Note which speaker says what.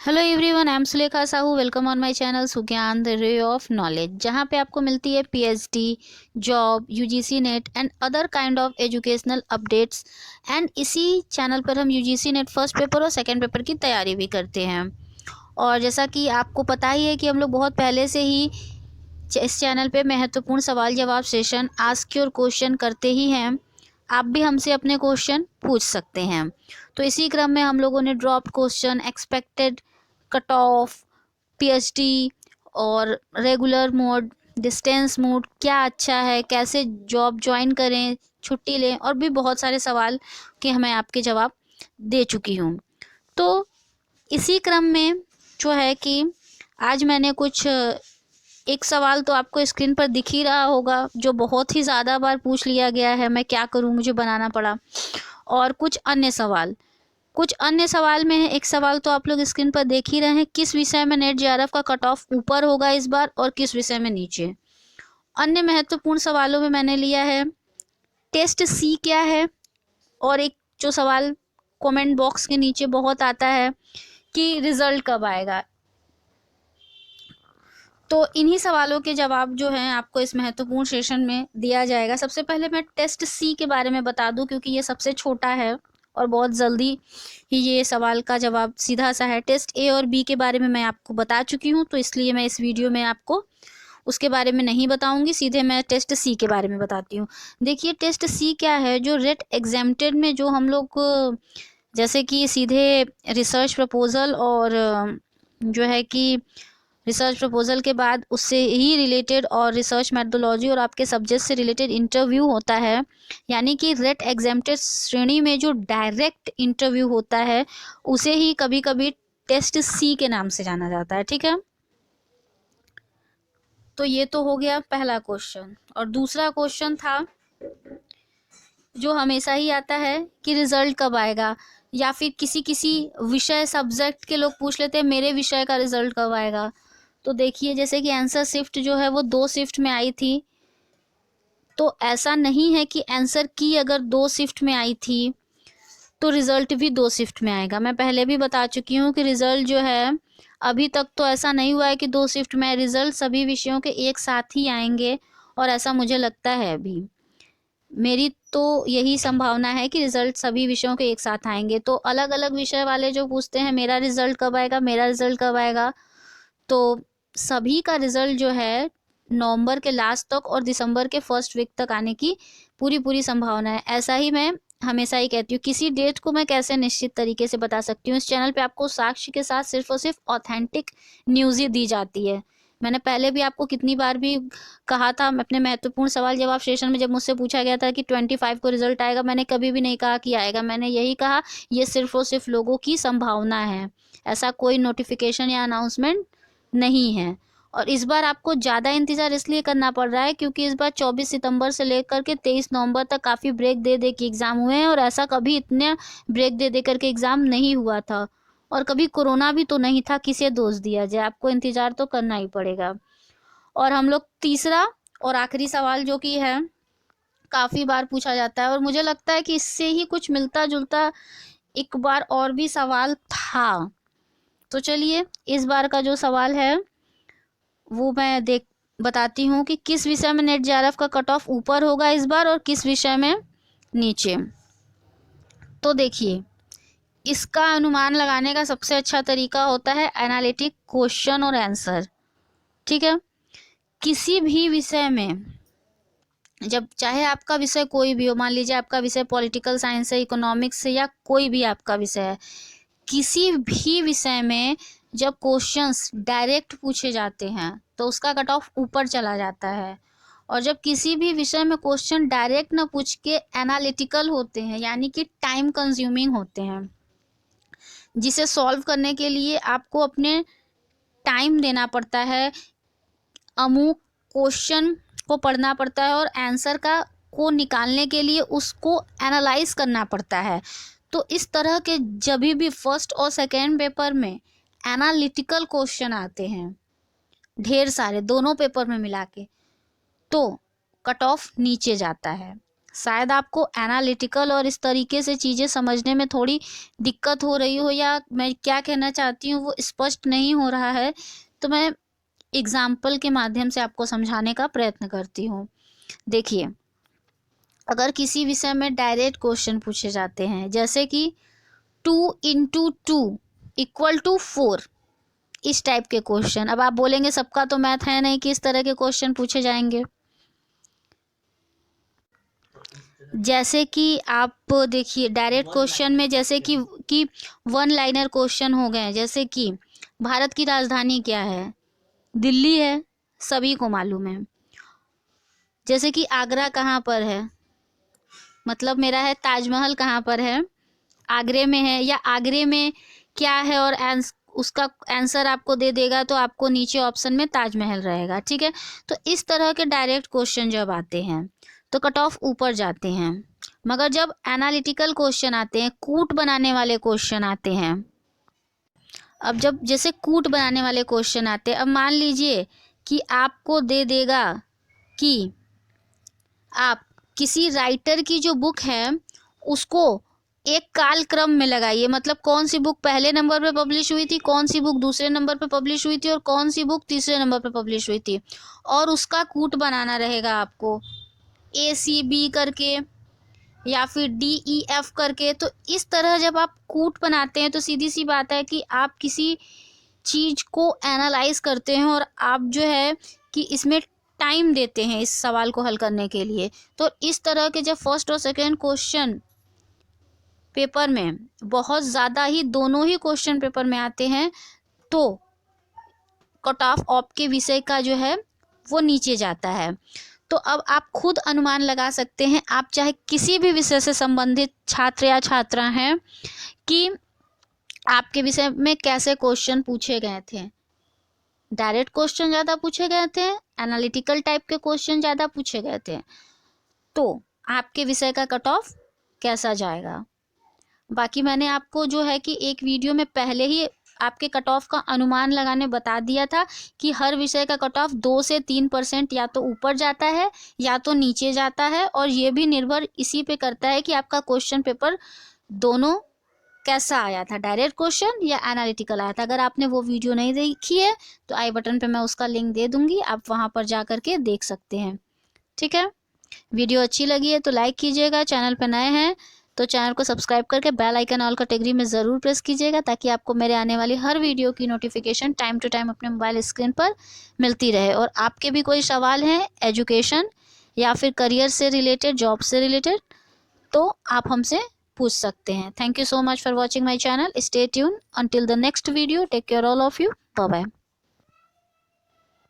Speaker 1: Hello everyone, I am Sulekha Sahu. Welcome on my channel Sugyan the ray of knowledge, जहाँ पे आपको मिलती है PhD, job, UGC NET and other kind of educational updates. And इसी चैनल पर हम यूजीसी नेट फर्स्ट पेपर और सेकंड पेपर की तैयारी भी करते हैं। और जैसा कि आपको पता ही है कि हम लोग बहुत पहले से ही इस चैनल पे महत्वपूर्ण सवाल जवाब सेशन आस्क योर क्वेश्चन करते ही हैं। आप भी हमसे अपने क्वेश्चन पूछ सकते हैं। तो इसी क्रम में हम लोगों ने drop question, expected cut off, PhD और रेगुलर मोड, डिस्टेंस मोड क्या अच्छा है, कैसे जॉब ज्वाइन करें, छुट्टी लें, और भी बहुत सारे सवाल के मैं आपके जवाब दे चुकी हूँ। तो इसी क्रम में जो है कि आज मैंने कुछ एक सवाल तो आपको स्क्रीन पर दिख ही रहा होगा, जो बहुत ही ज़्यादा बार पूछ लिया गया है, मैं क्या करूं, मुझे बनाना पड़ा। और कुछ अन्य सवाल में है। एक सवाल तो आप लोग स्क्रीन पर देख ही रहे हैं, किस विषय में नेट जेआरएफ का कट ऑफ ऊपर होगा इस बार और किस विषय में नीचे। अन्य महत्वपूर्ण सवालों में मैंने लिया है टेस्ट सी क्या है, और एक जो सवाल कमेंट बॉक्स के नीचे बहुत आता है कि रिजल्ट कब आएगा। तो इन्हीं सवालों के जवाब जो हैं आपको इस महत्वपूर्ण सेशन में दिया जाएगा। सबसे पहले मैं टेस्ट सी के बारे में बता दूं, क्योंकि ये सबसे छोटा है और बहुत जल्दी ही ये सवाल का जवाब सीधा सा है। टेस्ट ए और बी के बारे में मैं आपको बता चुकी हूँ, तो इसलिए मैं इस वीडियो में आपको उसके बारे में नहीं बताऊंगी, सीधे मैं टेस्ट सी के बारे में बताती हूँ। देखिए टेस्ट सी क्या है, जो रेट एग्जेम्प्टेड में जो हम लोग जैसे कि सीधे रिसर्च प्रपोजल और जो है कि रिसर्च प्रपोजल के बाद उससे ही रिलेटेड और रिसर्च मेथोडोलॉजी और आपके सब्जेक्ट से रिलेटेड इंटरव्यू होता है, यानी कि रेट एग्जेम्प्टेड श्रेणी में जो डायरेक्ट इंटरव्यू होता है उसे ही कभी कभी टेस्ट सी के नाम से जाना जाता है। ठीक है, तो ये तो हो गया पहला क्वेश्चन। और दूसरा क्वेश्चन था जो हमेशा ही आता है कि रिजल्ट कब आएगा, या फिर किसी किसी विषय सब्जेक्ट के लोग पूछ लेते हैं मेरे विषय का रिजल्ट कब आएगा। तो देखिए जैसे कि आंसर शिफ्ट जो है वो 2 शिफ्ट में आई थी, तो ऐसा नहीं है कि आंसर की अगर 2 शिफ्ट में आई थी तो रिजल्ट भी 2 शिफ्ट में आएगा। मैं पहले भी बता चुकी हूँ कि रिजल्ट जो है अभी तक तो ऐसा नहीं हुआ है कि 2 शिफ्ट में, रिजल्ट सभी विषयों के एक साथ ही आएंगे, और ऐसा मुझे लगता है अभी। मेरी तो यही संभावना है कि रिजल्ट सभी विषयों के एक साथ आएंगे। तो अलग अलग विषय वाले जो पूछते हैं मेरा रिजल्ट कब आएगा, मेरा रिजल्ट कब आएगा, तो सभी का रिजल्ट जो है नवंबर के लास्ट तक और दिसंबर के फर्स्ट वीक तक आने की पूरी पूरी संभावना है। ऐसा ही मैं हमेशा ही कहती हूँ। किसी डेट को मैं कैसे निश्चित तरीके से बता सकती हूँ, इस चैनल पे आपको साक्ष्य के साथ सिर्फ और सिर्फ ऑथेंटिक न्यूज़ ही दी जाती है। मैंने पहले भी आपको कितनी बार भी कहा था अपने महत्वपूर्ण सवाल जवाब सेशन में, जब मुझसे पूछा गया था कि 25 को रिजल्ट आएगा, मैंने कभी भी नहीं कहा कि आएगा। मैंने यही कहा ये सिर्फ और सिर्फ लोगों की संभावना है, ऐसा कोई नोटिफिकेशन या अनाउंसमेंट नहीं है। और इस बार आपको ज़्यादा इंतज़ार इसलिए करना पड़ रहा है क्योंकि इस बार 24 सितंबर से लेकर के 23 नवंबर तक काफ़ी ब्रेक दे दे के एग्ज़ाम हुए हैं, और ऐसा कभी इतने ब्रेक दे दे करके एग्ज़ाम नहीं हुआ था। और कभी कोरोना भी तो नहीं था, किसे दोष दिया जाए, आपको इंतज़ार तो करना ही पड़ेगा। और हम लोग तीसरा और आखिरी सवाल जो कि है काफ़ी बार पूछा जाता है, और मुझे लगता है कि इससे ही कुछ मिलता जुलता एक बार और भी सवाल था। तो चलिए इस बार का जो सवाल है वो मैं देख बताती हूँ कि किस विषय में नेट जेआरएफ का कट ऑफ ऊपर होगा इस बार और किस विषय में नीचे। तो देखिए इसका अनुमान लगाने का सबसे अच्छा तरीका होता है एनालिटिक क्वेश्चन और आंसर। ठीक है, किसी भी विषय में, जब चाहे आपका विषय कोई भी हो, मान लीजिए आपका विषय पॉलिटिकल साइंस है, इकोनॉमिक्स है, या कोई भी आपका विषय है, किसी भी विषय में जब क्वेश्चंस डायरेक्ट पूछे जाते हैं तो उसका कट ऑफ ऊपर चला जाता है। और जब किसी भी विषय में क्वेश्चन डायरेक्ट ना पूछ के एनालिटिकल होते हैं, यानी कि टाइम कंज्यूमिंग होते हैं, जिसे सॉल्व करने के लिए आपको अपने टाइम देना पड़ता है, अमुक क्वेश्चन को पढ़ना पड़ता है और आंसर का को निकालने के लिए उसको एनालाइज करना पड़ता है। तो इस तरह के जब भी फर्स्ट और सेकेंड पेपर में एनालिटिकल क्वेश्चन आते हैं ढेर सारे दोनों पेपर में मिला के, तो कट ऑफ नीचे जाता है। शायद आपको एनालिटिकल और इस तरीके से चीज़ें समझने में थोड़ी दिक्कत हो रही हो, या मैं क्या कहना चाहती हूँ वो स्पष्ट नहीं हो रहा है, तो मैं एग्जाम्पल के माध्यम से आपको समझाने का प्रयत्न करती हूँ। देखिए, अगर किसी विषय में डायरेक्ट क्वेश्चन पूछे जाते हैं, जैसे कि 2 × 2 = 4, इस टाइप के क्वेश्चन। अब आप बोलेंगे सबका तो मैथ है नहीं कि इस तरह के क्वेश्चन पूछे जाएंगे। जैसे कि आप देखिए डायरेक्ट क्वेश्चन में, जैसे कि 1 लाइनर क्वेश्चन हो गए, जैसे कि भारत की राजधानी क्या है? दिल्ली है, सभी को मालूम है। जैसे कि आगरा कहाँ पर है, मतलब मेरा है ताजमहल कहाँ पर है? आगरे में है, या आगरे में क्या है, और उसका आंसर आपको दे देगा, तो आपको नीचे ऑप्शन में ताजमहल रहेगा। ठीक है, तो इस तरह के डायरेक्ट क्वेश्चन जब आते हैं तो कट ऑफ ऊपर जाते हैं। मगर जब एनालिटिकल क्वेश्चन आते हैं, कूट बनाने वाले क्वेश्चन आते हैं, अब जब जैसे कूट बनाने वाले क्वेश्चन आते हैं, अब मान लीजिए कि आपको दे देगा कि आप किसी राइटर की जो बुक है उसको एक काल क्रम में लगाइए, मतलब कौन सी बुक पहले नंबर पे पब्लिश हुई थी, कौन सी बुक दूसरे नंबर पे पब्लिश हुई थी, और कौन सी बुक तीसरे नंबर पे पब्लिश हुई थी, और उसका कूट बनाना रहेगा आपको ACB करके या फिर DEF करके। तो इस तरह जब आप कूट बनाते हैं तो सीधी सी बात है कि आप किसी चीज़ को एनालाइज करते हैं, और आप जो है कि इसमें टाइम देते हैं इस सवाल को हल करने के लिए। तो इस तरह के जब फर्स्ट और सेकेंड क्वेश्चन पेपर में बहुत ज़्यादा ही दोनों ही क्वेश्चन पेपर में आते हैं, तो कट ऑफ आपके विषय का जो है वो नीचे जाता है। तो अब आप खुद अनुमान लगा सकते हैं, आप चाहे किसी भी विषय से संबंधित छात्र या छात्रा हैं, कि आपके विषय में कैसे क्वेश्चन पूछे गए थे। डायरेक्ट क्वेश्चन ज़्यादा पूछे गए थे, एनालिटिकल टाइप के क्वेश्चन ज़्यादा पूछे गए थे, तो आपके विषय का कट ऑफ कैसा जाएगा। बाकी मैंने आपको जो है कि एक वीडियो में पहले ही आपके कट ऑफ का अनुमान लगाने बता दिया था कि हर विषय का कट ऑफ 2 से 3% या तो ऊपर जाता है या तो नीचे जाता है, और ये भी निर्भर इसी पे करता है कि आपका क्वेश्चन पेपर दोनों कैसा आया था, डायरेक्ट क्वेश्चन या एनालिटिकल आया था। अगर आपने वो वीडियो नहीं देखी है तो आई बटन पे मैं उसका लिंक दे दूंगी, आप वहाँ पर जा करके देख सकते हैं। ठीक है, वीडियो अच्छी लगी है तो लाइक कीजिएगा, चैनल पर नए हैं तो चैनल को सब्सक्राइब करके बेल आइकन ऑल कैटेगरी में ज़रूर प्रेस कीजिएगा, ताकि आपको मेरे आने वाली हर वीडियो की नोटिफिकेशन टाइम टू टाइम अपने मोबाइल स्क्रीन पर मिलती रहे। और आपके भी कोई सवाल हैं एजुकेशन या फिर करियर से रिलेटेड, जॉब से रिलेटेड, तो आप हमसे पूछ सकते हैं। Thank you so much for watching my channel. Stay tune until the next video. Take care all of you. Bye bye.